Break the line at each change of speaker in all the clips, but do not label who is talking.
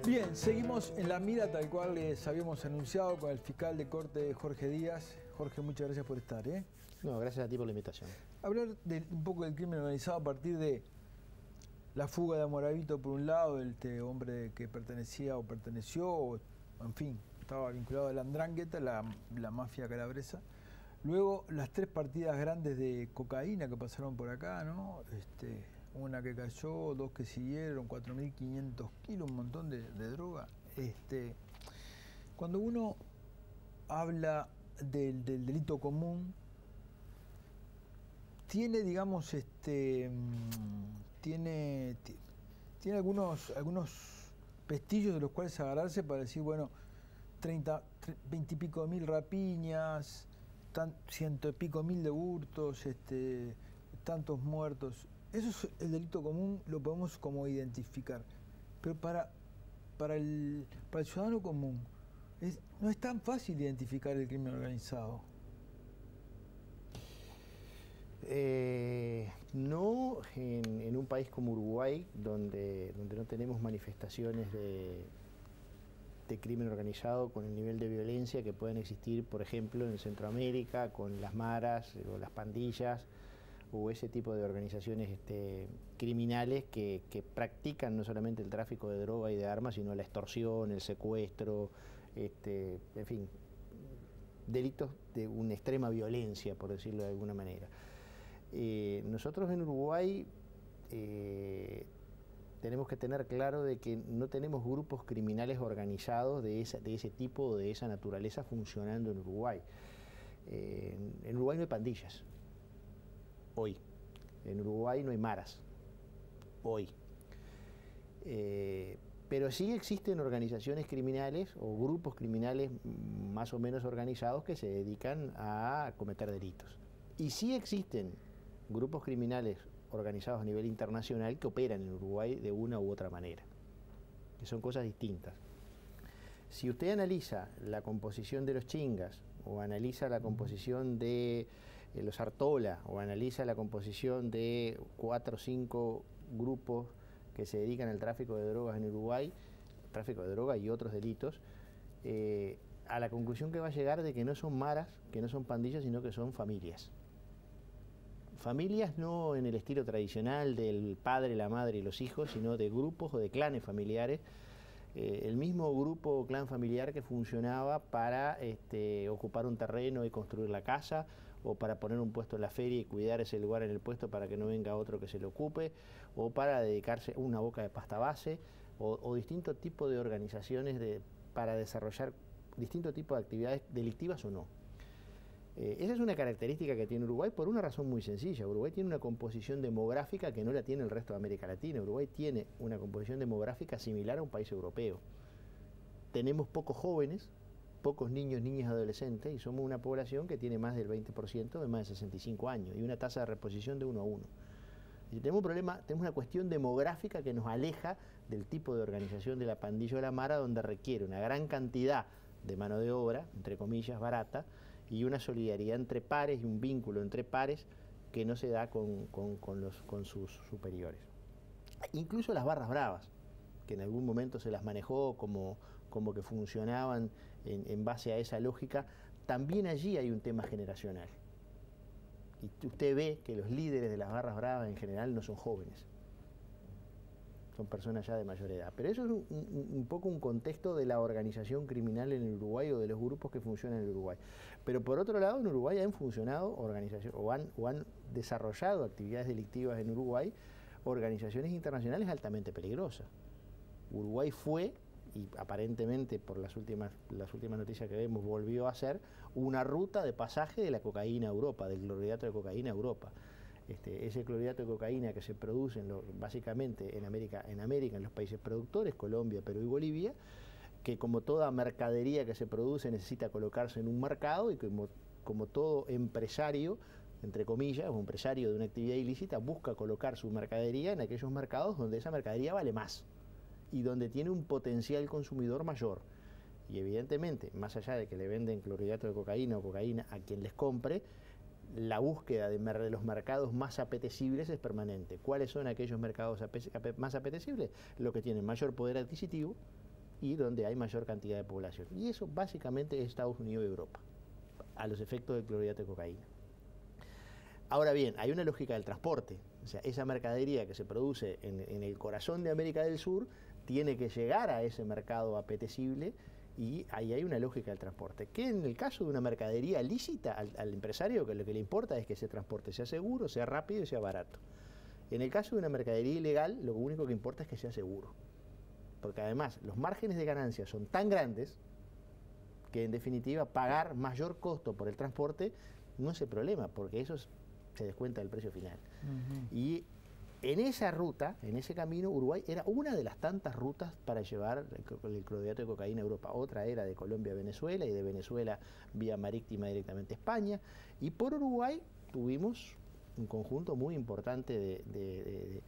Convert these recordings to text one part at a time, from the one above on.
Bien, seguimos en la mira tal cual les habíamos anunciado con el fiscal de corte Jorge Díaz. Jorge, muchas gracias por estar.
No, gracias a ti por la invitación.
Hablar un poco del crimen organizado a partir de la fuga de Amoravito por un lado, este hombre que pertenecía o perteneció, en fin, estaba vinculado a la Andrangheta, la mafia calabresa. Luego las 3 partidas grandes de cocaína que pasaron por acá, ¿no? Una que cayó, 2 que siguieron, 4.500 kilos, un montón de droga. Cuando uno habla del delito común, tiene, digamos, tiene algunos pestillos de los cuales agarrarse para decir, bueno, 20 y pico mil rapiñas, 100 y pico mil de hurtos, tantos muertos. Eso es el delito común, lo podemos como identificar. Pero para el ciudadano común, no es tan fácil identificar el crimen organizado.
No en un país como Uruguay, donde no tenemos manifestaciones de crimen organizado con el nivel de violencia que pueden existir, por ejemplo, en Centroamérica, con las maras o las pandillas, o ese tipo de organizaciones criminales que practican no solamente el tráfico de droga y de armas, sino la extorsión, el secuestro, en fin, delitos de una extrema violencia, por decirlo de alguna manera. Nosotros en Uruguay tenemos que tener claro de que no tenemos grupos criminales organizados de ese tipo o de esa naturaleza funcionando en Uruguay. En Uruguay no hay pandillas, hoy. En Uruguay no hay maras, hoy. Pero sí existen organizaciones criminales o grupos criminales más o menos organizados que se dedican a cometer delitos. Y sí existen grupos criminales organizados a nivel internacional que operan en Uruguay de una u otra manera, que son cosas distintas. Si usted analiza la composición de los chingas, o analiza la composición de los Artola, o analiza la composición de 4 o 5 grupos que se dedican al tráfico de drogas en Uruguay, tráfico de droga y otros delitos, a la conclusión que va a llegar de que no son maras, que no son pandillas, sino que son familias. Familias no en el estilo tradicional del padre, la madre y los hijos, sino de grupos o de clanes familiares. El mismo grupo o clan familiar que funcionaba para ocupar un terreno y construir la casa, o para poner un puesto en la feria y cuidar ese lugar en el puesto para que no venga otro que se lo ocupe, o para dedicarse a una boca de pasta base, o distintos tipos de organizaciones para desarrollar distintos tipos de actividades delictivas o no. Esa es una característica que tiene Uruguay por una razón muy sencilla. Uruguay tiene una composición demográfica que no la tiene el resto de América Latina. Uruguay tiene una composición demográfica similar a un país europeo. Tenemos pocos jóvenes, pocos niños, niñas, adolescentes, y somos una población que tiene más del 20% de más de 65 años y una tasa de reposición de 1 a 1. Y tenemos un problema, tenemos una cuestión demográfica que nos aleja del tipo de organización de la pandilla o la mara, donde requiere una gran cantidad de mano de obra, entre comillas, barata, y una solidaridad entre pares y un vínculo entre pares que no se da con sus superiores. Incluso las barras bravas, que en algún momento se las manejó como que funcionaban en base a esa lógica, también allí hay un tema generacional. Y usted ve que los líderes de las barras bravas en general no son jóvenes, son personas ya de mayor edad. Pero eso es un poco un contexto de la organización criminal en el Uruguay o de los grupos que funcionan en el Uruguay. Pero por otro lado, en Uruguay han funcionado organizaciones o han desarrollado actividades delictivas en Uruguay organizaciones internacionales altamente peligrosas. Uruguay fue, y aparentemente por las últimas noticias que vemos, volvió a ser una ruta de pasaje de la cocaína a Europa, del clorhidrato de cocaína a Europa. Ese clorhidrato de cocaína que se produce básicamente en América, en los países productores, Colombia, Perú y Bolivia, que como toda mercadería que se produce necesita colocarse en un mercado, y como todo empresario, entre comillas, o empresario de una actividad ilícita, busca colocar su mercadería en aquellos mercados donde esa mercadería vale más y donde tiene un potencial consumidor mayor. Y evidentemente, más allá de que le venden clorhidrato de cocaína o cocaína a quien les compre, la búsqueda de los mercados más apetecibles es permanente. ¿Cuáles son aquellos mercados más apetecibles? Los que tienen mayor poder adquisitivo, y donde hay mayor cantidad de población. Y eso básicamente es Estados Unidos y Europa, a los efectos del clorhidrato de cocaína. Ahora bien, hay una lógica del transporte. O sea, esa mercadería que se produce en el corazón de América del Sur tiene que llegar a ese mercado apetecible y ahí hay una lógica del transporte. Que en el caso de una mercadería lícita, al empresario lo que le importa es que ese transporte sea seguro, sea rápido y sea barato. En el caso de una mercadería ilegal, lo único que importa es que sea seguro. Porque además los márgenes de ganancia son tan grandes que en definitiva pagar mayor costo por el transporte no es el problema, porque eso se descuenta del precio final. Y en esa ruta, en ese camino, Uruguay era una de las tantas rutas para llevar el clorhidrato de cocaína a Europa. Otra era de Colombia a Venezuela y de Venezuela vía marítima directamente a España. Y por Uruguay tuvimos un conjunto muy importante de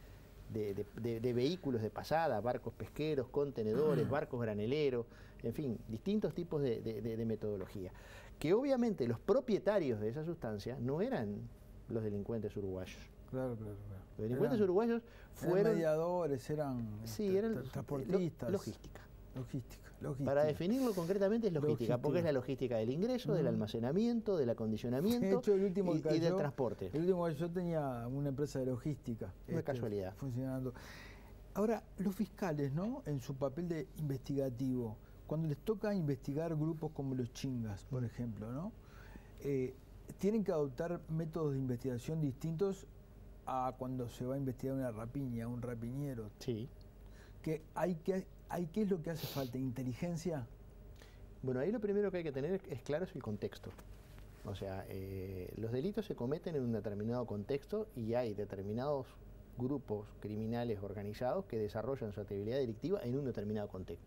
vehículos de pasada, barcos pesqueros, contenedores, barcos graneleros, en fin, distintos tipos de metodología. Que obviamente los propietarios de esa sustancia no eran los delincuentes uruguayos.
Claro.
Los delincuentes uruguayos fueron...
Eran mediadores, eran transportistas.
Logística.
Logística.
Para definirlo concretamente es logística, porque es la logística del ingreso, del almacenamiento, del acondicionamiento
de hecho, y
del transporte.
El último que yo tenía una empresa de logística.
Una casualidad.
Funcionando. Ahora, los fiscales, ¿no? En su papel de investigativo, cuando les toca investigar grupos como los chingas, por ejemplo, ¿no? Tienen que adoptar métodos de investigación distintos a cuando se va a investigar una rapiña, un rapiñero.
Sí.
¿Qué es lo que hace falta? ¿Inteligencia?
Bueno, ahí lo primero que hay que tener es claro es el contexto. O sea, los delitos se cometen en un determinado contexto y hay determinados grupos criminales organizados que desarrollan su actividad delictiva en un determinado contexto.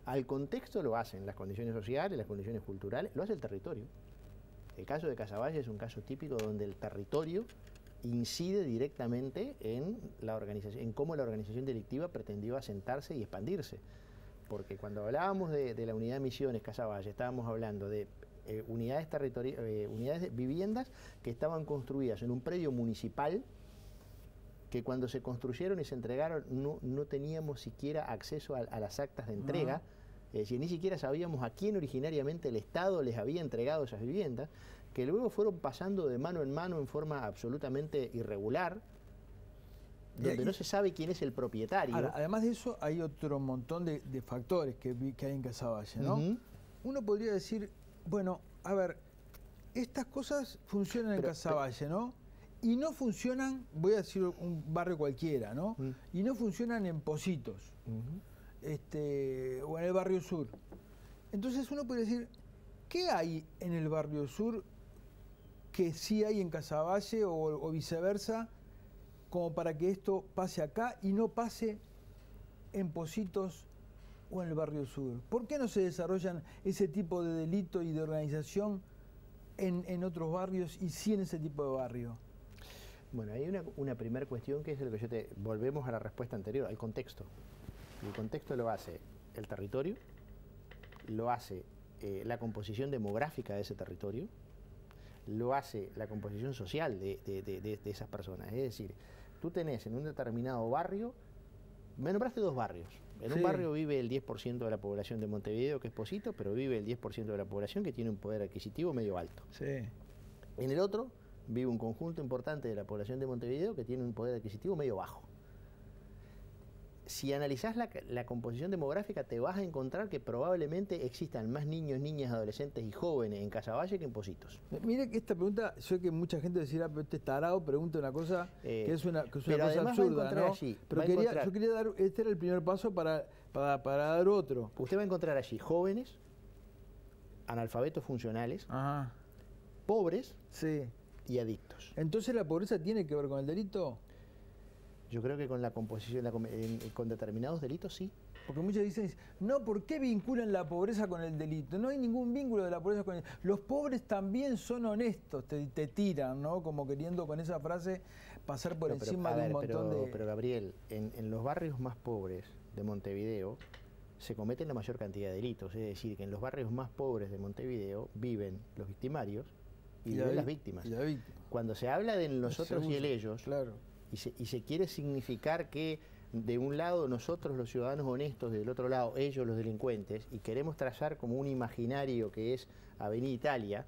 Al contexto lo hacen las condiciones sociales, las condiciones culturales, lo hace el territorio. El caso de Casaballe es un caso típico donde el territorio incide directamente en la organización, en cómo la organización delictiva pretendió asentarse y expandirse. Porque cuando hablábamos de la unidad de Misiones Casaballe, estábamos hablando de unidades de viviendas que estaban construidas en un predio municipal que cuando se construyeron y se entregaron no teníamos siquiera acceso a las actas de entrega. Es decir, ni siquiera sabíamos a quién originariamente el Estado les había entregado esas viviendas, que luego fueron pasando de mano en mano en forma absolutamente irregular, donde no se sabe quién es el propietario.
Además de eso, hay otro montón de factores que hay en Casaballe, ¿no? Uno podría decir, bueno, a ver, estas cosas funcionan en Casaballe, ¿no? Y no funcionan, voy a decir un barrio cualquiera, ¿no? Y no funcionan en Positos. O en el barrio sur. Entonces uno puede decir, ¿qué hay en el barrio sur que sí hay en Casaballe o viceversa, como para que esto pase acá y no pase en Positos o en el barrio sur? ¿Por qué no se desarrollan ese tipo de delito y de organización en otros barrios y sí en ese tipo de barrio?
Bueno, hay una primera cuestión que es lo que volvemos a la respuesta anterior, al contexto. El contexto lo hace el territorio, lo hace la composición demográfica de ese territorio, lo hace la composición social de esas personas. Es decir, tú tenés en un determinado barrio, me nombraste dos barrios. En un barrio vive el 10% de la población de Montevideo, que es Posito, pero vive el 10% de la población que tiene un poder adquisitivo medio alto.
Sí.
En el otro vive un conjunto importante de la población de Montevideo que tiene un poder adquisitivo medio bajo. Si analizás la composición demográfica, te vas a encontrar que probablemente existan más niños, niñas, adolescentes y jóvenes en Casaballe que en Positos.
Mire que esta pregunta, yo sé que mucha gente decirá, pero este tarado pregunta una cosa que es una cosa absurda, ¿no?
Allí,
pero yo quería dar, este era el primer paso para dar otro.
Usted va a encontrar allí jóvenes, analfabetos funcionales, pobres y adictos.
Entonces, ¿la pobreza tiene que ver con el delito?
Yo creo que con la composición, con determinados delitos, sí.
Porque muchos dicen, no, ¿por qué vinculan la pobreza con el delito? No hay ningún vínculo de la pobreza con el delito. Los pobres también son honestos, te tiran, ¿no? Como queriendo con esa frase pasar por encima de un montón de...
Pero Gabriel, en los barrios más pobres de Montevideo se cometen la mayor cantidad de delitos. Es decir, que en los barrios más pobres de Montevideo viven los victimarios y viven las víctimas.
Cuando
se habla de nosotros y el ellos...
Claro.
Y se quiere significar que de un lado nosotros los ciudadanos honestos, del otro lado ellos los delincuentes, y queremos trazar como un imaginario que es Avenida Italia,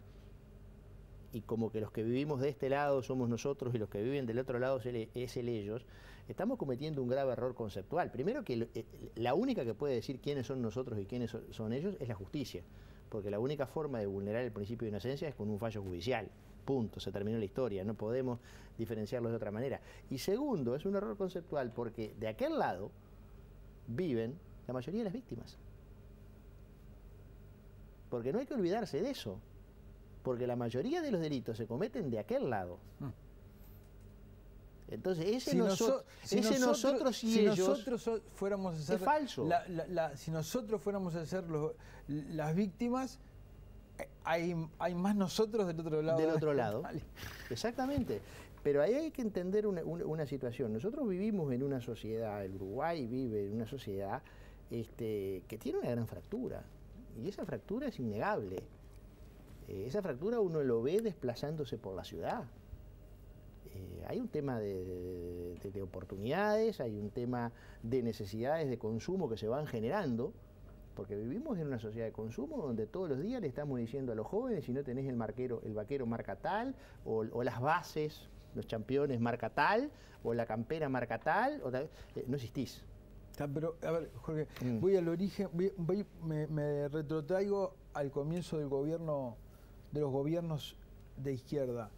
y como que los que vivimos de este lado somos nosotros y los que viven del otro lado es el ellos, estamos cometiendo un grave error conceptual. Primero que la única que puede decir quiénes son nosotros y quiénes son ellos es la justicia, porque la única forma de vulnerar el principio de inocencia es con un fallo judicial. Punto, se terminó la historia, no podemos diferenciarlos de otra manera. Y segundo, es un error conceptual porque de aquel lado viven la mayoría de las víctimas. Porque no hay que olvidarse de eso, porque la mayoría de los delitos se cometen de aquel lado. Entonces, ese nosotros y ellos,
nosotros fuéramos a ser
es falso.
Si nosotros fuéramos a ser las víctimas, hay más nosotros del otro lado.
Del otro lado, exactamente. Pero ahí hay que entender una situación. Nosotros vivimos en una sociedad, el Uruguay vive en una sociedad que tiene una gran fractura. Y esa fractura es innegable. Esa fractura uno lo ve desplazándose por la ciudad. Hay un tema de oportunidades, hay un tema de necesidades de consumo que se van generando, porque vivimos en una sociedad de consumo donde todos los días le estamos diciendo a los jóvenes, si no tenés el vaquero marca tal, o las bases, los championes marca tal, o la campera marca tal, no existís.
Pero, a ver, Jorge, voy al origen, me retrotraigo al comienzo del gobierno, de los gobiernos de izquierda,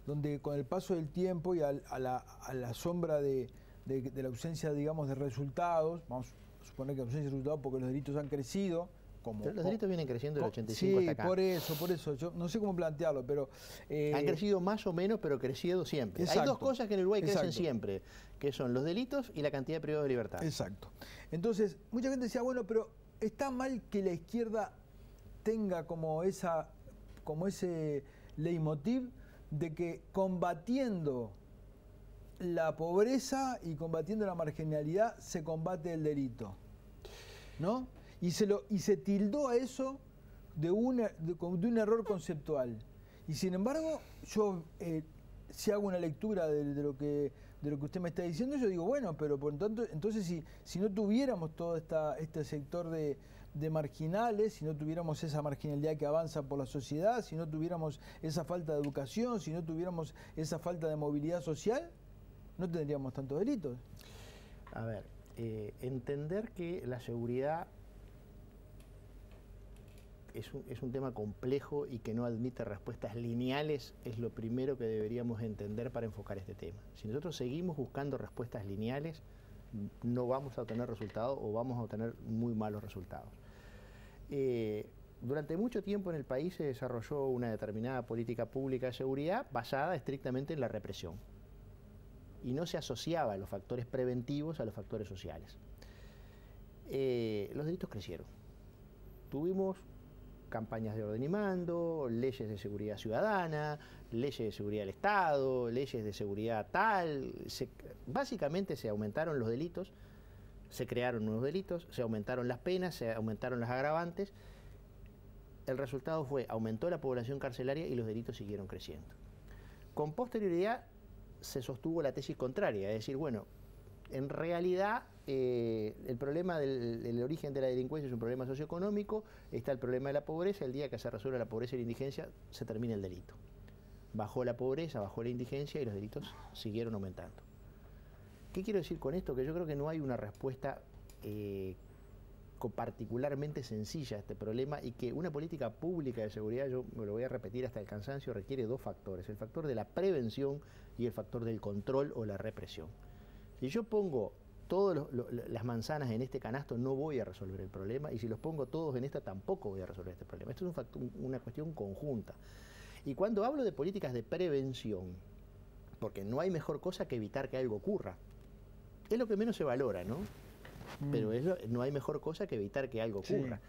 donde con el paso del tiempo y a la sombra de la ausencia, digamos, de resultados, vamos a suponer que ausencia de resultados porque los delitos han crecido.
Pero los delitos vienen creciendo del 85 hasta acá.
Por eso, yo no sé cómo plantearlo, pero...
han crecido más o menos, pero crecido siempre.
Exacto,
hay dos cosas que en el Uruguay crecen siempre, que son los delitos y la cantidad de privados de libertad.
Exacto. Entonces, mucha gente decía, bueno, pero está mal que la izquierda tenga como ese leitmotiv de que combatiendo la pobreza y combatiendo la marginalidad se combate el delito, ¿no? Y se tildó a eso de un error conceptual. Y sin embargo, yo si hago una lectura de lo que usted me está diciendo, yo digo, bueno, pero por tanto, entonces si no tuviéramos todo este sector de marginales, si no tuviéramos esa marginalidad que avanza por la sociedad, si no tuviéramos esa falta de educación, si no tuviéramos esa falta de movilidad social, no tendríamos tantos delitos.
A ver, entender que la seguridad es un tema complejo y que no admite respuestas lineales es lo primero que deberíamos entender para enfocar este tema. Si nosotros seguimos buscando respuestas lineales, no vamos a obtener resultados o vamos a obtener muy malos resultados. Durante mucho tiempo en el país se desarrolló una determinada política pública de seguridad basada estrictamente en la represión y no se asociaba a los factores preventivos a los factores sociales. Los delitos crecieron. Tuvimos campañas de orden y mando, leyes de seguridad ciudadana, leyes de seguridad del Estado, leyes de seguridad tal. Básicamente se aumentaron los delitos, se crearon nuevos delitos, se aumentaron las penas, se aumentaron las agravantes. El resultado fue, aumentó la población carcelaria y los delitos siguieron creciendo. Con posterioridad se sostuvo la tesis contraria, es decir, bueno, en realidad el problema del origen de la delincuencia es un problema socioeconómico, está el problema de la pobreza, el día que se resuelve la pobreza y la indigencia se termina el delito. Bajó la pobreza, bajó la indigencia y los delitos siguieron aumentando. ¿Qué quiero decir con esto? Que yo creo que no hay una respuesta particularmente sencilla a este problema y que una política pública de seguridad, yo me lo voy a repetir hasta el cansancio, requiere dos factores, el factor de la prevención y el factor del control o la represión. Si yo pongo todas las manzanas en este canasto, no voy a resolver el problema, y si los pongo todos en esta, tampoco voy a resolver este problema. Esto es una cuestión conjunta. Y cuando hablo de políticas de prevención, porque no hay mejor cosa que evitar que algo ocurra, es lo que menos se valora, ¿no? Pero no hay mejor cosa que evitar que algo ocurra. Sí.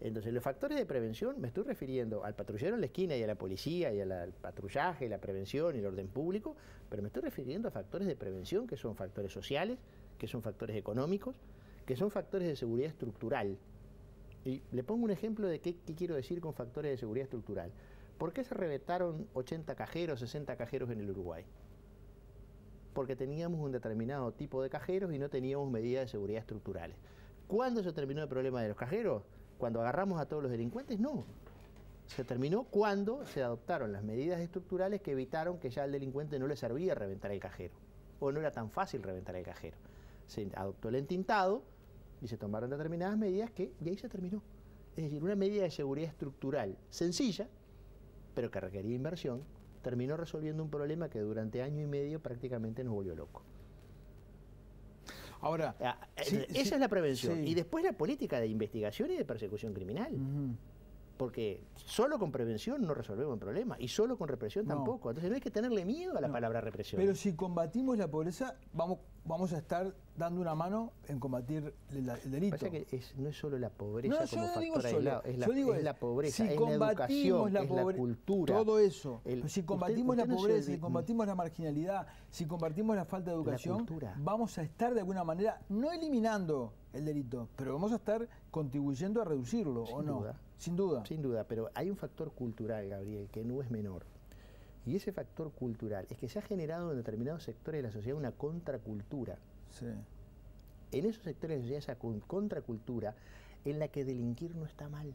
Entonces, los factores de prevención, me estoy refiriendo al patrullero en la esquina y a la policía y al patrullaje, la prevención y el orden público, pero me estoy refiriendo a factores de prevención que son factores sociales, que son factores económicos, que son factores de seguridad estructural. Y le pongo un ejemplo de qué quiero decir con factores de seguridad estructural. ¿Por qué se reventaron 80 cajeros, 60 cajeros en el Uruguay? porque teníamos un determinado tipo de cajeros y no teníamos medidas de seguridad estructurales. ¿Cuándo se terminó el problema de los cajeros? ¿Cuando agarramos a todos los delincuentes? No. Se terminó cuando se adoptaron las medidas estructurales que evitaron que ya al delincuente no le servía reventar el cajero, o no era tan fácil reventar el cajero. Se adoptó el entintado y se tomaron determinadas medidas y ahí se terminó. Es decir, una medida de seguridad estructural sencilla, pero que requería inversión, terminó resolviendo un problema que durante año y medio prácticamente nos volvió locos.
Ahora,
esa es la prevención.
Sí.
Y después la política de investigación y de persecución criminal. Porque solo con prevención no resolvemos el problema y solo con represión tampoco. Entonces no hay que tenerle miedo a la palabra represión.
Pero si combatimos la pobreza, vamos a estar dando una mano en combatir el delito.
Pasa que no es solo la pobreza como
no
factor aislado, es la pobreza,
si
es la educación, es la cultura.
Todo eso. Si combatimos la pobreza, si combatimos la marginalidad, si combatimos la falta de educación, vamos a estar de alguna manera, no eliminando el delito, pero vamos a estar contribuyendo a reducirlo, ¿o no? Sin duda.
Sin duda, pero hay un factor cultural, Gabriel, que no es menor. Y ese factor cultural es que se ha generado en determinados sectores de la sociedad una contracultura.
Sí.
En esos sectores de la sociedad, esa contracultura en la que delinquir no está mal.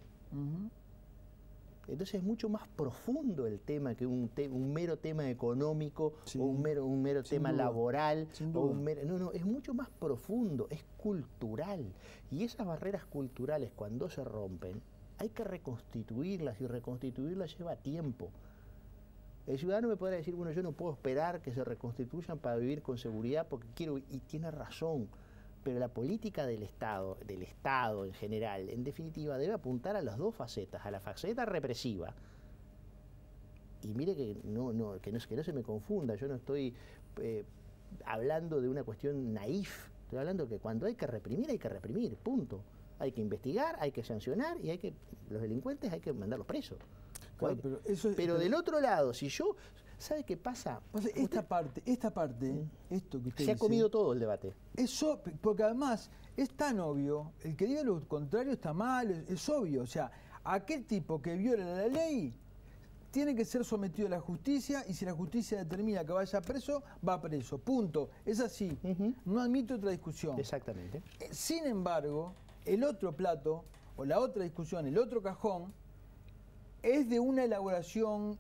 Entonces es mucho más profundo el tema que un mero tema económico, o un mero tema laboral. No, es mucho más profundo, es cultural. Y esas barreras culturales, cuando se rompen, hay que reconstituirlas, y reconstituirlas lleva tiempo. El ciudadano me podrá decir, bueno, yo no puedo esperar que se reconstituyan para vivir con seguridad porque quiero, y tiene razón, pero la política del Estado en general, en definitiva, debe apuntar a las dos facetas, a la faceta represiva. Y mire que no se me confunda, yo no estoy hablando de una cuestión naif, estoy hablando que cuando hay que reprimir, punto. Hay que investigar, hay que sancionar y los delincuentes hay que mandarlos presos. Claro, pero del otro lado, si yo, ¿sabe qué pasa?
Esta parte, esto que usted
se ha comido todo el debate.
Eso, porque además es tan obvio, el que diga lo contrario está mal, es obvio. O sea, aquel tipo que viola la ley tiene que ser sometido a la justicia y si la justicia determina que vaya preso, va preso. Punto. Es así. No admito otra discusión.
Exactamente.
Sin embargo, el otro plato, o la otra discusión, el otro cajón, es de una elaboración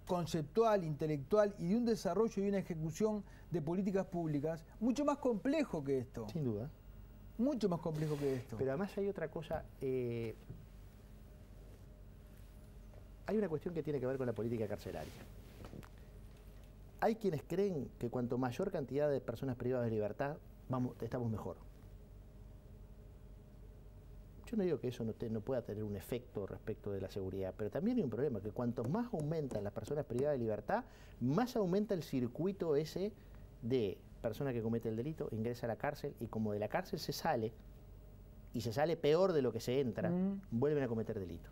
conceptual, intelectual y de un desarrollo y una ejecución de políticas públicas mucho más complejo que esto.
Sin duda.
Mucho más complejo que esto.
Pero además hay otra cosa, hay una cuestión que tiene que ver con la política carcelaria. Hay quienes creen que cuanto mayor cantidad de personas privadas de libertad, estamos mejor. Yo no digo que eso no pueda tener un efecto respecto de la seguridad, pero también hay un problema, que cuanto más aumentan las personas privadas de libertad, más aumenta el circuito ese de persona que comete el delito, ingresa a la cárcel y como de la cárcel se sale, y se sale peor de lo que se entra, vuelven a cometer delito.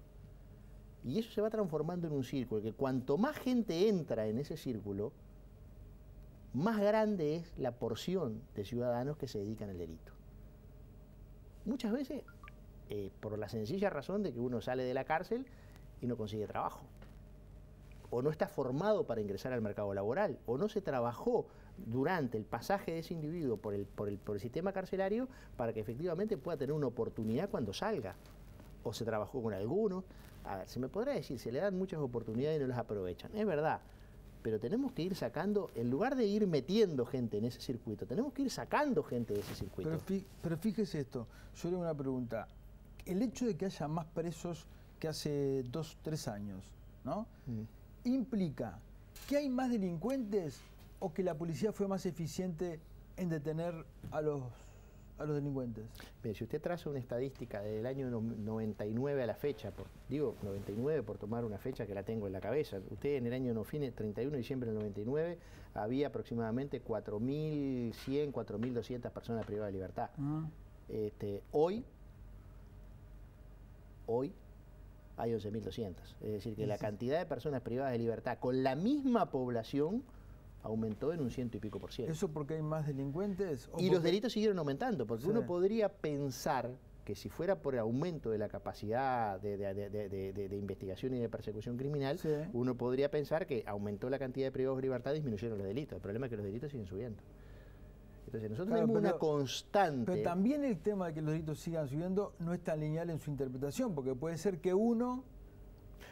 Y eso se va transformando en un círculo, que cuanto más gente entra en ese círculo, más grande es la porción de ciudadanos que se dedican al delito. Muchas veces por la sencilla razón de que uno sale de la cárcel y no consigue trabajo, o no está formado para ingresar al mercado laboral, o no se trabajó durante el pasaje de ese individuo por el sistema carcelario para que efectivamente pueda tener una oportunidad cuando salga, o se trabajó con alguno. A ver, se me podrá decir, se le dan muchas oportunidades y no las aprovechan, es verdad, pero tenemos que ir sacando, en lugar de ir metiendo gente en ese circuito, tenemos que ir sacando gente de ese circuito.
Pero fíjese esto, yo le hago una pregunta. El hecho de que haya más presos que hace 2, 3 años, ¿no? ¿Implica que hay más delincuentes o que la policía fue más eficiente en detener a los delincuentes?
Bien, si usted traza una estadística del año 99 a la fecha, digo 99 por tomar una fecha que la tengo en la cabeza, usted en el año 31 de diciembre del 99 había aproximadamente 4.100, 4.200 personas privadas de libertad. Hoy hay 11.200. Es decir, que la cantidad de personas privadas de libertad con la misma población aumentó en un 100 y pico%.
¿Eso porque hay más delincuentes?
Y los delitos siguieron aumentando, porque uno podría pensar que si fuera por el aumento de la capacidad de investigación y de persecución criminal,
Sí.
uno podría pensar que aumentó la cantidad de privados de libertad, disminuyeron los delitos. El problema es que los delitos siguen subiendo. Entonces nosotros
Claro,
tenemos
pero-
una constante...
Pero también el tema de que los delitos sigan subiendo no es tan lineal en su interpretación, porque puede ser que uno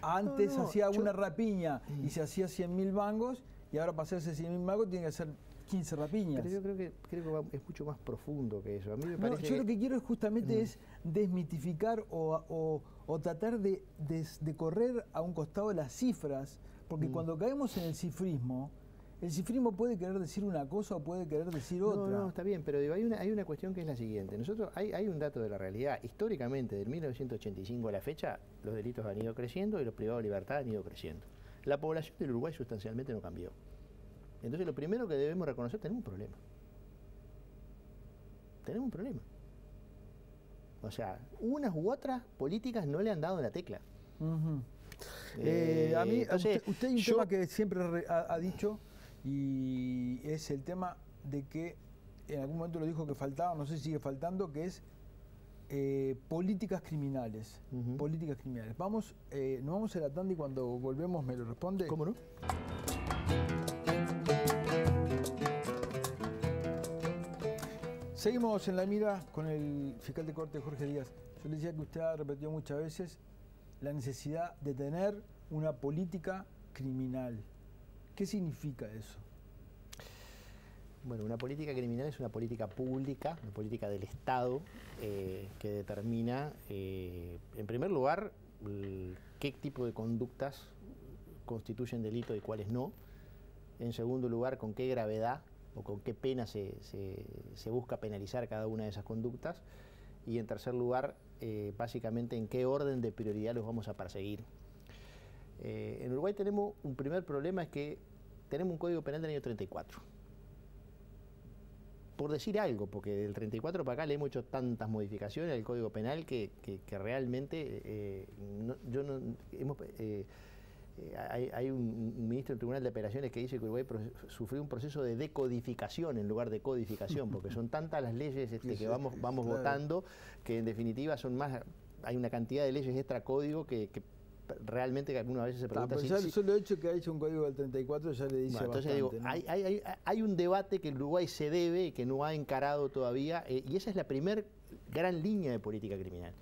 antes
No,
hacía
yo-
una rapiña y se hacía 100.000 mangos, y ahora para hacerse 100.000 mangos tiene que hacer 15 rapiñas.
Pero yo creo que es mucho más profundo que eso. A mí me
No,
parece
yo lo que quiero es justamente es desmitificar o tratar de correr a un costado las cifras, porque cuando caemos en el cifrismo puede querer decir una cosa o puede querer decir otra.
No, está bien, pero digo, hay una cuestión que es la siguiente. Nosotros hay un dato de la realidad. Históricamente, del 1985 a la fecha, los delitos han ido creciendo y los privados de libertad han ido creciendo. La población del Uruguay sustancialmente no cambió. Entonces, lo primero que debemos reconocer, tenemos un problema. Tenemos un problema. O sea, unas u otras políticas no le han dado en la tecla.
Ujú. A mí,
entonces,
usted hay un
yo-
tema que siempre ha dicho, y es el tema de que en algún momento lo dijo que faltaba, no sé si sigue faltando, que es políticas criminales.
Ujú.
Políticas criminales. Nos vamos a la tanda y cuando volvemos me lo responde.
¿Cómo no?
Seguimos en la mira con el fiscal de corte Jorge Díaz. Yo le decía que usted ha repetido muchas veces la necesidad de tener una política criminal. ¿Qué significa eso?
Bueno, una política criminal es una política pública, una política del Estado, que determina, en primer lugar, qué tipo de conductas constituyen delito y cuáles no. En segundo lugar, con qué gravedad o con qué pena se busca penalizar cada una de esas conductas. Y en tercer lugar, básicamente, en qué orden de prioridad los vamos a perseguir. En Uruguay tenemos un primer problema, es que tenemos un Código Penal del año 34. Por decir algo, porque del 34 para acá le hemos hecho tantas modificaciones al Código Penal que realmente hay un ministro del Tribunal de Apelaciones que dice que Uruguay sufrió un proceso de decodificación en lugar de codificación, porque son tantas las leyes que vamos
claro.
votando que en definitiva hay una cantidad de leyes extracódigo que realmente que algunas veces se pregunta
Pero ya el solo hecho que ha hecho un código del 34 ya le dice
bueno, entonces
bastante,
digo,
¿no?
hay un debate que el Uruguay se debe y que no ha encarado todavía, y esa es la primer gran línea de política criminal.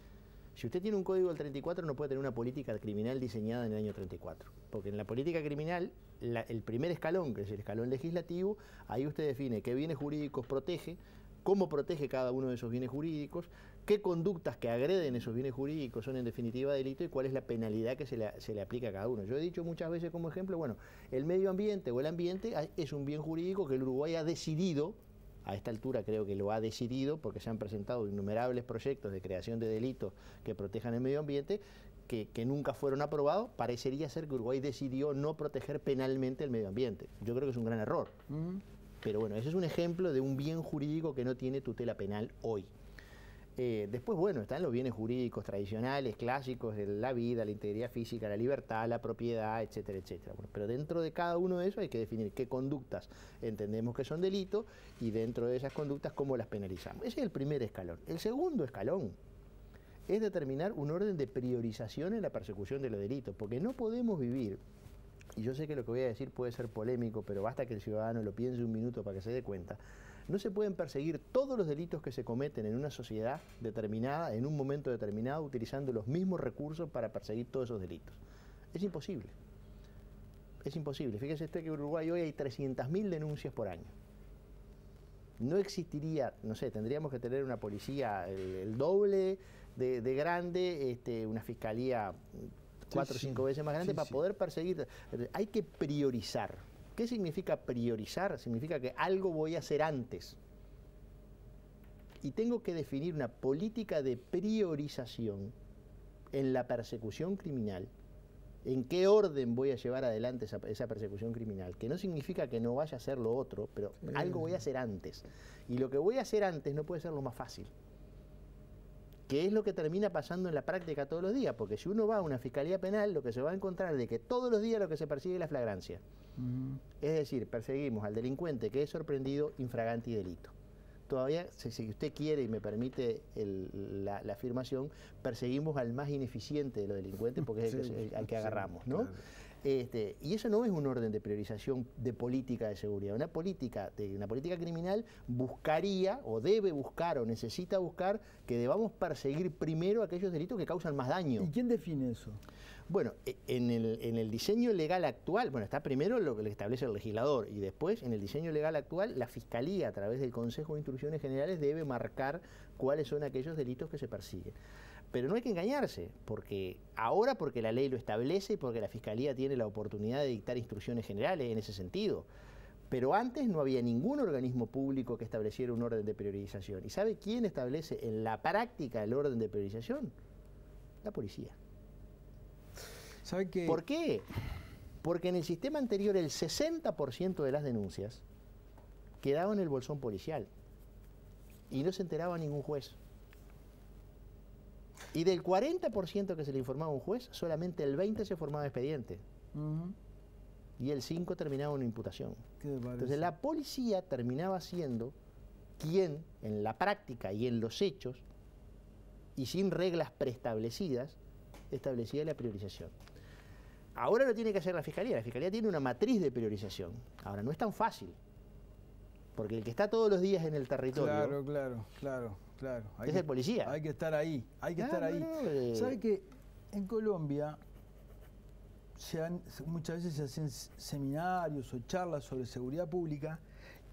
Si usted tiene un código del 34 no puede tener una política criminal diseñada en el año 34, porque en la política criminal el primer escalón, que es el escalón legislativo, ahí usted define qué bienes jurídicos protege, cómo protege cada uno de esos bienes jurídicos, qué conductas que agreden esos bienes jurídicos son en definitiva delito y cuál es la penalidad que se le aplica a cada uno. Yo he dicho muchas veces como ejemplo, bueno, el medio ambiente o el ambiente es un bien jurídico que el Uruguay ha decidido, a esta altura creo que lo ha decidido, porque se han presentado innumerables proyectos de creación de delitos que protejan el medio ambiente, que nunca fueron aprobados. Parecería ser que Uruguay decidió no proteger penalmente el medio ambiente. Yo creo que es un gran error. Pero bueno, ese es un ejemplo de un bien jurídico que no tiene tutela penal hoy. Después, bueno, están los bienes jurídicos tradicionales, clásicos, de la vida, la integridad física, la libertad, la propiedad, etcétera, etcétera. Bueno, pero dentro de cada uno de esos hay que definir qué conductas entendemos que son delitos y dentro de esas conductas cómo las penalizamos. Ese es el primer escalón. El segundo escalón es determinar un orden de priorización en la persecución de los delitos, porque no podemos vivir, y yo sé que lo que voy a decir puede ser polémico, pero basta que el ciudadano lo piense un minuto para que se dé cuenta. No se pueden perseguir todos los delitos que se cometen en una sociedad determinada, en un momento determinado, utilizando los mismos recursos para perseguir todos esos delitos. Es imposible. Es imposible. Fíjese usted que en Uruguay hoy hay 300.000 denuncias por año. No existiría, no sé, tendríamos que tener una policía el doble de grande, una fiscalía 4 o 5 veces más grande para poder perseguir. Hay que priorizar. ¿Qué significa priorizar? Significa que algo voy a hacer antes. Y tengo que definir una política de priorización en la persecución criminal. ¿En qué orden voy a llevar adelante esa persecución criminal? Que no significa que no vaya a hacer lo otro, pero algo voy a hacer antes. Y lo que voy a hacer antes no puede ser lo más fácil. Que es lo que termina pasando en la práctica todos los días, porque si uno va a una fiscalía penal, lo que se va a encontrar es de que todos los días lo que se persigue es la flagrancia. Es decir, perseguimos al delincuente que es sorprendido infraganti delito. todavía, si usted quiere y me permite la afirmación, perseguimos al más ineficiente de los delincuentes porque es al que agarramos, ¿no?
Claro.
Y eso no es un orden de priorización de política de seguridad. Una política criminal buscaría, o debe buscar, o necesita buscar, que debamos perseguir primero aquellos delitos que causan más daño.
¿Y quién define eso?
Bueno, en el diseño legal actual, bueno, está primero lo que establece el legislador, y después, en el diseño legal actual, la Fiscalía, a través del Consejo de Instrucciones Generales, debe marcar cuáles son aquellos delitos que se persiguen. Pero no hay que engañarse, porque la ley lo establece y porque la Fiscalía tiene la oportunidad de dictar instrucciones generales en ese sentido. Pero antes no había ningún organismo público que estableciera un orden de priorización. ¿Y sabe quién establece en la práctica el orden de priorización? La policía.
¿Sabe qué?
¿Por qué? Porque en el sistema anterior el 60% de las denuncias quedaban en el bolsón policial y no se enteraba ningún juez. Y del 40% que se le informaba a un juez, solamente el 20% se formaba expediente. Y el 5% terminaba una imputación. Entonces la policía terminaba siendo quien, en la práctica y en los hechos, y sin reglas preestablecidas, establecía la priorización. Ahora lo tiene que hacer la Fiscalía. La Fiscalía tiene una matriz de priorización. Ahora, no es tan fácil. Porque el que está todos los días en el territorio...
Claro.
Es el policía.
Hay que estar ahí, estar ahí. ¿Sabe que en Colombia muchas veces se hacen seminarios o charlas sobre seguridad pública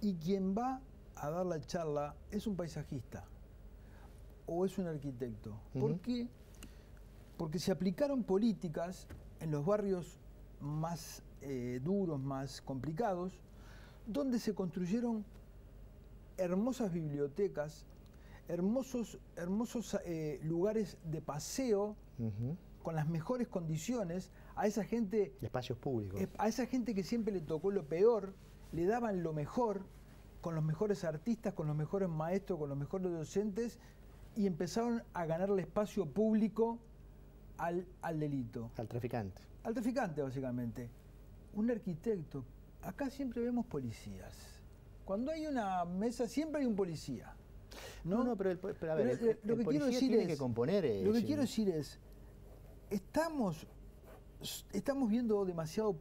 y quien va a dar la charla es un paisajista o es un arquitecto? ¿Por qué? Porque se aplicaron políticas en los barrios más duros, más complicados, donde se construyeron hermosas bibliotecas, hermosos lugares de paseo con las mejores condiciones. A esa gente,
espacios públicos,
a esa gente que siempre le tocó lo peor, le daban lo mejor, con los mejores artistas, con los mejores maestros, con los mejores docentes, y empezaron a ganarle espacio público al delito.
Al traficante.
Al traficante, básicamente. Un arquitecto. Acá siempre vemos policías. Cuando hay una mesa, siempre hay un policía.
No, pero a ver, el policía tiene que componer...
Lo que quiero decir es, estamos viendo demasiado,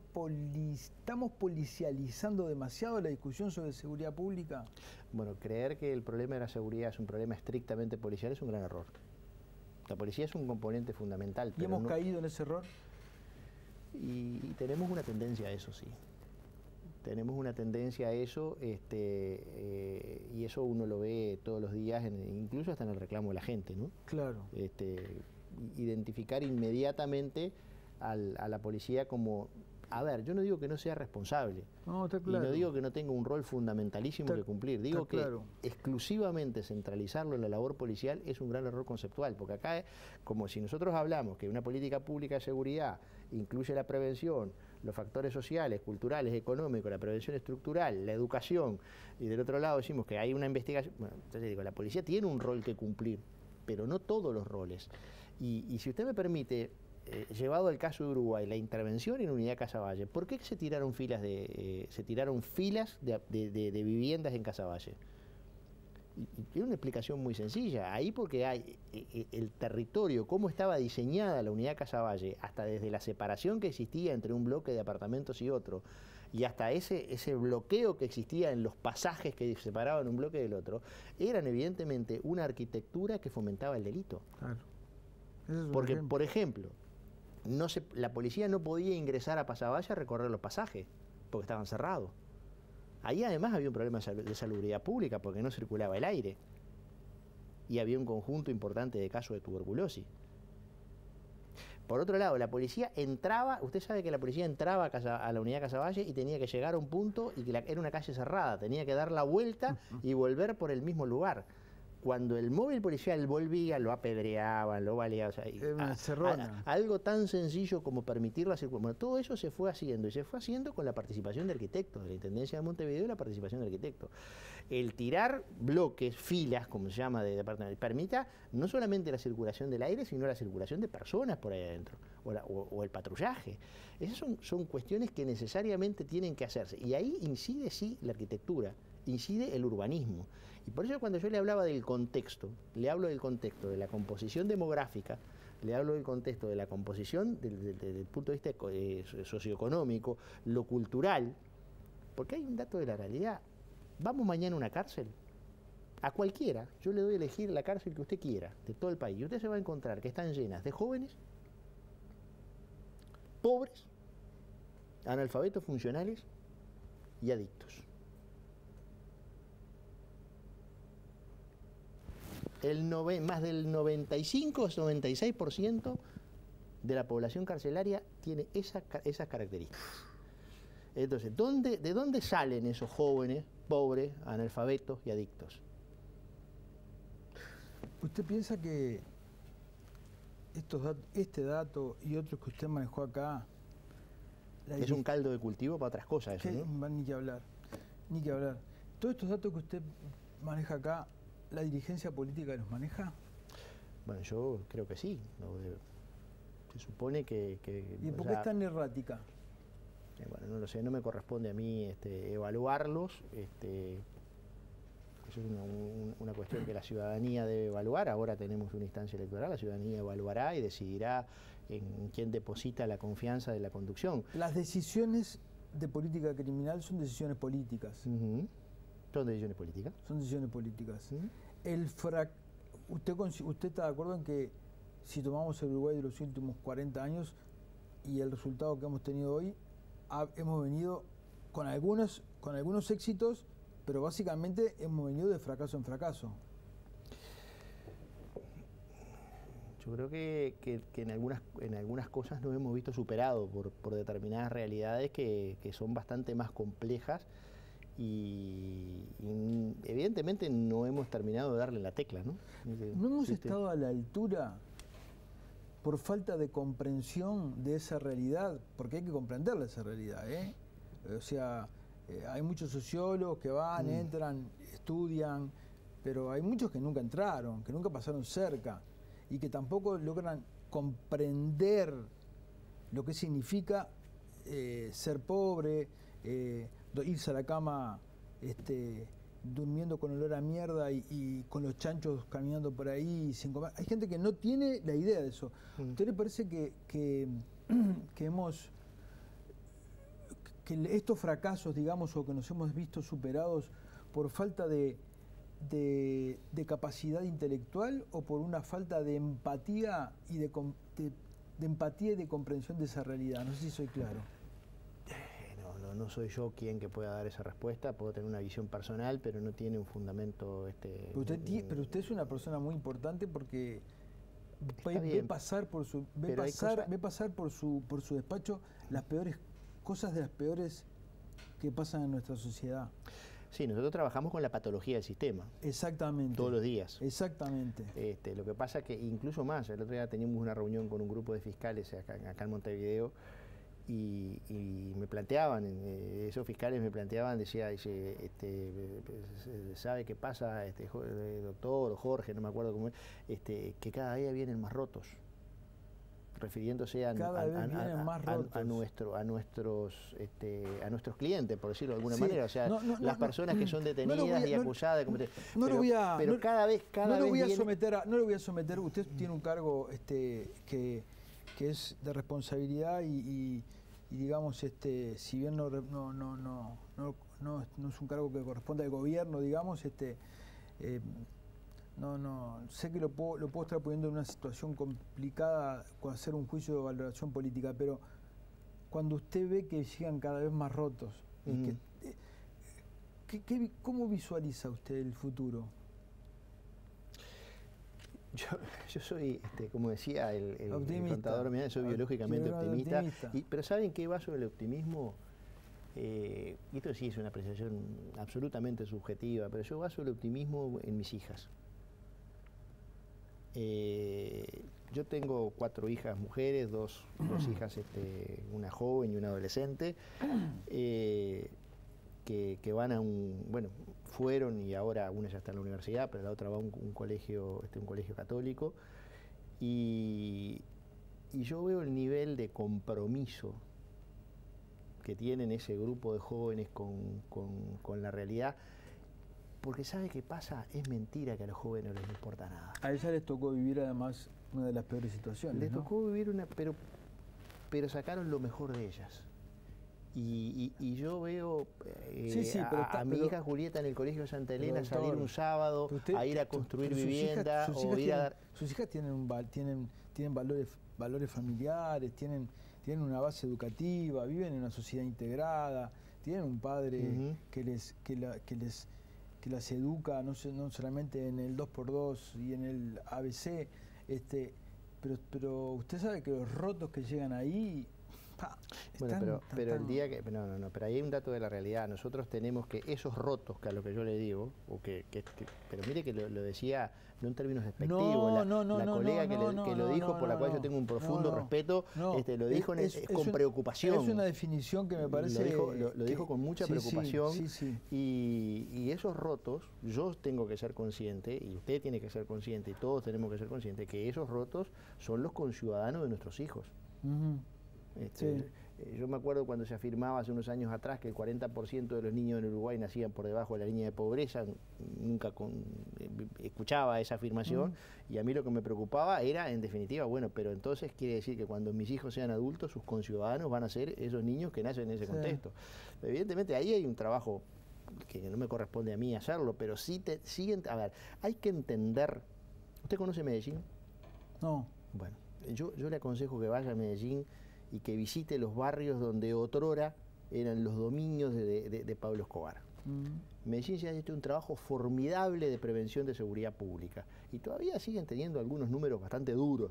estamos policializando demasiado la discusión sobre seguridad pública.
Bueno, creer que el problema de la seguridad es un problema estrictamente policial es un gran error. La policía es un componente fundamental.
¿Y hemos caído en ese error?
Y tenemos una tendencia a eso, sí. Tenemos una tendencia a eso, y eso uno lo ve todos los días, incluso hasta en el reclamo de la gente, ¿no?
Claro.
Identificar inmediatamente a la policía como... A ver, yo no digo que no sea responsable,
no, está claro.
Y no digo que no tenga un rol fundamentalísimo que cumplir, digo que exclusivamente centralizarlo en la labor policial es un gran error conceptual, porque acá es como si nosotros hablamos que una política pública de seguridad incluye la prevención, los factores sociales, culturales, económicos, la prevención estructural, la educación, y del otro lado decimos que hay una investigación. Bueno, entonces digo, la policía tiene un rol que cumplir, pero no todos los roles. Y si usted me permite, llevado al caso de Uruguay, la intervención en Unidad Casaballe, ¿por qué se tiraron filas de viviendas en Casaballe? Y tiene una explicación muy sencilla. Ahí porque hay el territorio, cómo estaba diseñada la Unidad Casaballe, hasta desde la separación que existía entre un bloque de apartamentos y otro, y hasta ese bloqueo que existía en los pasajes que separaban un bloque del otro, eran evidentemente una arquitectura que fomentaba el delito.
Claro.
Porque, por ejemplo, la policía no podía ingresar a Casaballe a recorrer los pasajes, porque estaban cerrados. Ahí además había un problema de salubridad pública porque no circulaba el aire y había un conjunto importante de casos de tuberculosis. Por otro lado, la policía entraba, usted sabe que la policía entraba a la Unidad Casaballe y tenía que llegar a un punto y que era una calle cerrada, tenía que dar la vuelta y volver por el mismo lugar. Cuando el móvil policial volvía, lo apedreaban, lo baleaban. O sea, algo tan sencillo como permitir la circulación. Bueno, todo eso se fue haciendo, y se fue haciendo con la participación de arquitectos, de la Intendencia de Montevideo y la participación de arquitectos. El tirar bloques, filas, como se llama, de departamento, permita no solamente la circulación del aire, sino la circulación de personas por ahí adentro, o el patrullaje. Esas son cuestiones que necesariamente tienen que hacerse. Y ahí incide, sí, la arquitectura. incide el urbanismo. Y por eso cuando yo le hablaba del contexto, le hablo del contexto de la composición demográfica, le hablo del contexto de la composición desde el punto de vista socioeconómico, lo cultural, porque hay un dato de la realidad. Vamos mañana a una cárcel, a cualquiera, yo le doy a elegir la cárcel que usted quiera, de todo el país, y usted se va a encontrar que están llenas de jóvenes, pobres, analfabetos funcionales y adictos. Más del 95 o 96% de la población carcelaria tiene esas características. Entonces, ¿de dónde salen esos jóvenes, pobres, analfabetos y adictos?
¿Usted piensa que este dato y otros que usted manejó acá...
Es un caldo de cultivo para otras cosas eso, ¿no?
Ni que hablar, ni que hablar. Todos estos datos que usted maneja acá, ¿la dirigencia política los maneja?
Bueno, yo creo que sí. Se supone que
¿Y por qué es tan errática?
Bueno, no lo sé, no me corresponde a mí evaluarlos. Eso es una cuestión que la ciudadanía debe evaluar. Ahora tenemos una instancia electoral, la ciudadanía evaluará y decidirá en quién deposita la confianza de la conducción.
Las decisiones de política criminal son decisiones políticas.
Son decisiones políticas.
Son decisiones políticas. ¿Usted está de acuerdo en que si tomamos el Uruguay de los últimos 40 años y el resultado que hemos tenido hoy, hemos venido con algunos éxitos, pero básicamente hemos venido de fracaso en fracaso?
Yo creo que en algunas cosas nos hemos visto superados por determinadas realidades que son bastante más complejas y evidentemente no hemos terminado de darle la tecla, ¿no?
¿No hemos estado a la altura por falta de comprensión de esa realidad? Porque hay que comprenderla esa realidad, ¿eh? O sea, hay muchos sociólogos que van, entran, estudian, pero hay muchos que nunca entraron, que nunca pasaron cerca y que tampoco logran comprender lo que significa ser pobre, irse a la cama durmiendo con olor a mierda y con los chanchos caminando por ahí sin comer. Hay gente que no tiene la idea de eso. ¿A usted le parece que estos fracasos, digamos, o que nos hemos visto superados por falta de capacidad intelectual o por una falta de empatía y de comprensión de esa realidad? No sé si soy claro.
No soy yo quien que pueda dar esa respuesta, puedo tener una visión personal, pero no tiene un fundamento...
Pero usted es una persona muy importante porque ve pasar por su despacho las peores cosas de las peores que pasan en nuestra sociedad.
Sí, nosotros trabajamos con la patología del sistema.
Exactamente.
Todos los días.
Exactamente.
Lo que pasa es que incluso más, el otro día teníamos una reunión con un grupo de fiscales acá en Montevideo y me planteaban, esos fiscales me planteaban, ¿sabe qué pasa, doctor o Jorge, no me acuerdo cómo es, que cada día vienen más rotos? Refiriéndose a nuestros clientes, por decirlo de alguna manera, o sea, las personas que son detenidas y acusadas de pero cada vez
no lo voy a someter. Usted tiene un cargo que es de responsabilidad y digamos, si bien no es un cargo que corresponde al gobierno, digamos, sé que lo puedo estar poniendo en una situación complicada con hacer un juicio de valoración política, pero cuando usted ve que llegan cada vez más rotos, ¿cómo visualiza usted el futuro?
Yo soy, como decía el contador, soy biológicamente optimista. Pero ¿saben qué va sobre el optimismo? Esto sí es una apreciación absolutamente subjetiva, pero yo baso el optimismo en mis hijas. Yo tengo 4 hijas mujeres, dos hijas, una joven y una adolescente, que van a fueron y ahora una ya está en la universidad, pero la otra va a un colegio católico, y yo veo el nivel de compromiso que tienen ese grupo de jóvenes con la realidad, Porque ¿sabe qué pasa? Es mentira que a los jóvenes no les importa nada.
A ella les tocó vivir además una de las peores situaciones,
Les
¿no?
tocó vivir pero sacaron lo mejor de ellas. Y yo veo a mi hija Julieta en el Colegio Santa Elena salir un sábado a ir a construir vivienda
sus hijas tienen valores familiares, tienen una base educativa, viven en una sociedad integrada, tienen un padre que las educa no solamente en el 2x2 y en el ABC, pero usted sabe que los rotos que llegan ahí.
Bueno, pero el día que... No, pero ahí hay un dato de la realidad. Nosotros tenemos que esos rotos, que a lo que yo le digo, pero mire que lo decía no en términos despectivos, la colega que lo dijo, por la cual yo tengo un profundo respeto, lo dijo con preocupación.
Es una definición que me parece...
Lo dijo con mucha preocupación.
Sí.
Y esos rotos, yo tengo que ser consciente, y usted tiene que ser consciente, y todos tenemos que ser conscientes, que esos rotos son los conciudadanos de nuestros hijos. Yo me acuerdo cuando se afirmaba hace unos años atrás que el 40% de los niños en Uruguay nacían por debajo de la línea de pobreza. Nunca escuchaba esa afirmación y a mí lo que me preocupaba era, en definitiva, bueno, pero entonces quiere decir que cuando mis hijos sean adultos, sus conciudadanos van a ser esos niños que nacen en ese contexto. Evidentemente ahí hay un trabajo que no me corresponde a mí hacerlo, pero a ver, hay que entender. ¿Usted conoce Medellín?
No.
Bueno, yo le aconsejo que vaya a Medellín y que visite los barrios donde otrora eran los dominios de Pablo Escobar. Medellín se ha hecho un trabajo formidable de prevención de seguridad pública y todavía siguen teniendo algunos números bastante duros,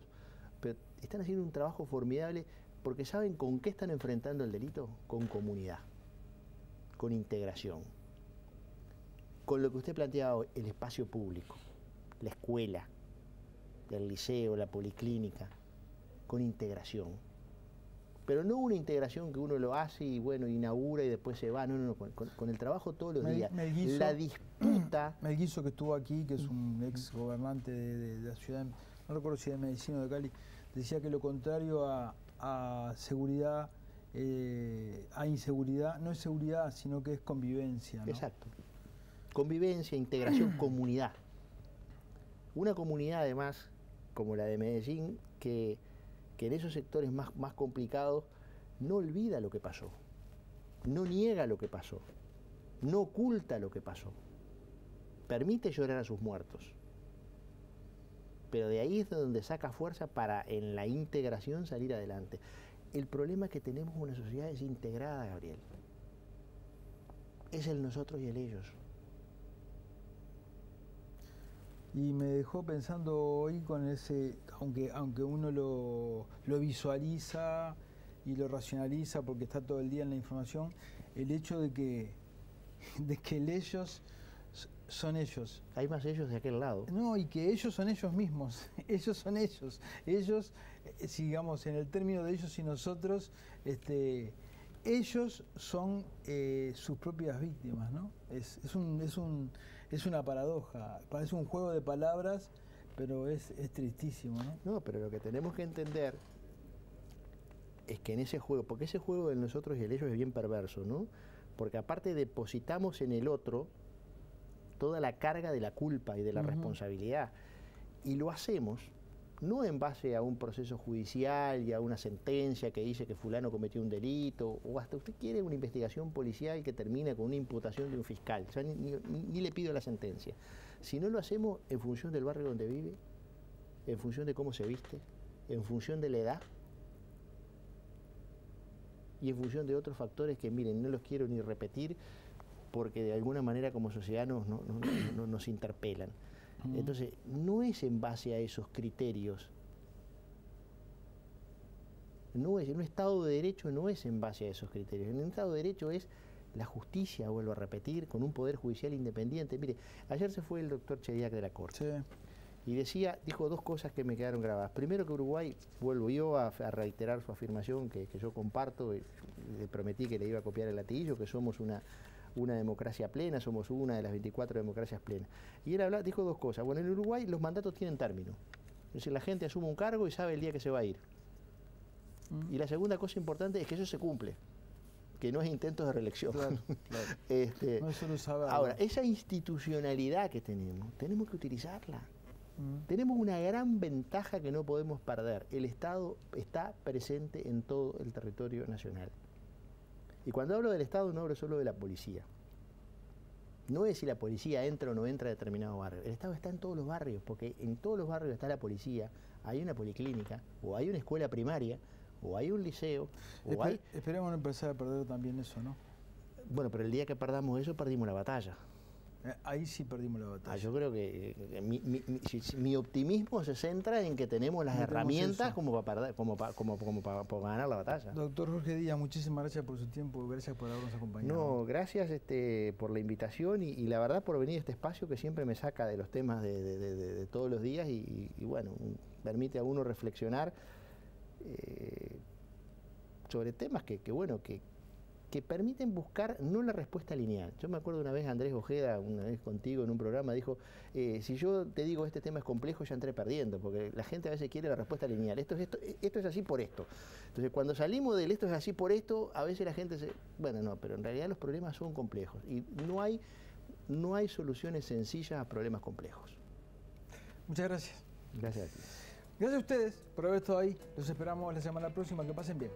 pero están haciendo un trabajo formidable porque ¿saben con qué están enfrentando el delito? Con comunidad, con integración, con lo que usted planteaba hoy, el espacio público, la escuela, el liceo, la policlínica, con integración. Pero no una integración que uno lo hace y bueno, inaugura y después se va, no, con el trabajo todos los días. La disputa...
Melguizo, que estuvo aquí, que es un ex gobernante de la ciudad, no recuerdo si de Medellín o de Cali, decía que lo contrario a seguridad, a inseguridad, no es seguridad, sino que es convivencia, ¿no?
Exacto. Convivencia, integración, comunidad. Una comunidad además, como la de Medellín, que en esos sectores más complicados no olvida lo que pasó, no niega lo que pasó, no oculta lo que pasó, permite llorar a sus muertos. Pero de ahí es donde saca fuerza para en la integración salir adelante. El problema es que tenemos una sociedad desintegrada, Gabriel. Es el nosotros y el ellos.
Y me dejó pensando hoy con ese, aunque uno lo visualiza y lo racionaliza porque está todo el día en la información, el hecho de que el ellos son ellos.
Hay más ellos de aquel lado.
No, y que ellos son ellos mismos. Ellos son ellos. Ellos, digamos, en el término de ellos y nosotros, ellos son sus propias víctimas, ¿no? Es una paradoja, parece un juego de palabras, pero es tristísimo, ¿no?
No, pero lo que tenemos que entender es que en ese juego, porque ese juego de nosotros y el ellos es bien perverso, ¿no? Porque aparte depositamos en el otro toda la carga de la culpa y de la responsabilidad, y lo hacemos no en base a un proceso judicial y a una sentencia que dice que fulano cometió un delito, o hasta usted quiere una investigación policial que termina con una imputación de un fiscal. O sea, ni le pido la sentencia. Si no lo hacemos en función del barrio donde vive, en función de cómo se viste, en función de la edad y en función de otros factores que, miren, no los quiero ni repetir porque de alguna manera como sociedad nos interpelan. Entonces, no es en base a esos criterios. No es, en un Estado de Derecho no es en base a esos criterios. En un Estado de Derecho es la justicia, vuelvo a repetir, con un poder judicial independiente. Mire, ayer se fue el doctor Chediak de la Corte. Sí. Y dijo dos cosas que me quedaron grabadas. Primero, que Uruguay, vuelvo yo a reiterar su afirmación que yo comparto, le prometí que le iba a copiar el latiguillo, que somos una democracia plena, somos una de las 24 democracias plenas. Y él dijo dos cosas. Bueno, en Uruguay los mandatos tienen término. Es decir, la gente asume un cargo y sabe el día que se va a ir. Y la segunda cosa importante es que eso se cumple. que no es intentos de reelección.
Claro, claro. No es solo saber.
Ahora, esa institucionalidad que tenemos que utilizarla. Tenemos una gran ventaja que no podemos perder. El Estado está presente en todo el territorio nacional. Y cuando hablo del Estado no hablo solo de la policía. No es si la policía entra o no entra a determinado barrio. El Estado está en todos los barrios, porque en todos los barrios está la policía, hay una policlínica, o hay una escuela primaria, o hay un liceo, o hay...
Esperemos no empezar a perder también eso, ¿no?
Bueno, pero el día que perdamos eso, perdimos la batalla.
Ahí sí perdimos la batalla.
Yo creo que mi optimismo se centra en que tenemos las herramientas como para ganar la batalla.
Doctor Jorge Díaz, muchísimas gracias por su tiempo, gracias por habernos acompañado.
No, gracias por la invitación y la verdad por venir a este espacio que siempre me saca de los temas de todos los días y bueno, permite a uno reflexionar sobre temas que permiten buscar no la respuesta lineal. Yo me acuerdo una vez Andrés Ojeda, una vez contigo en un programa, dijo, si yo te digo este tema es complejo, ya entré perdiendo, porque la gente a veces quiere la respuesta lineal. Esto es así por esto. Entonces, cuando salimos del esto es así por esto, a veces la gente bueno, no, pero en realidad los problemas son complejos y no hay soluciones sencillas a problemas complejos.
Muchas gracias.
Gracias a ti.
Gracias a ustedes por haber estado ahí. Los esperamos la semana próxima. Que pasen bien.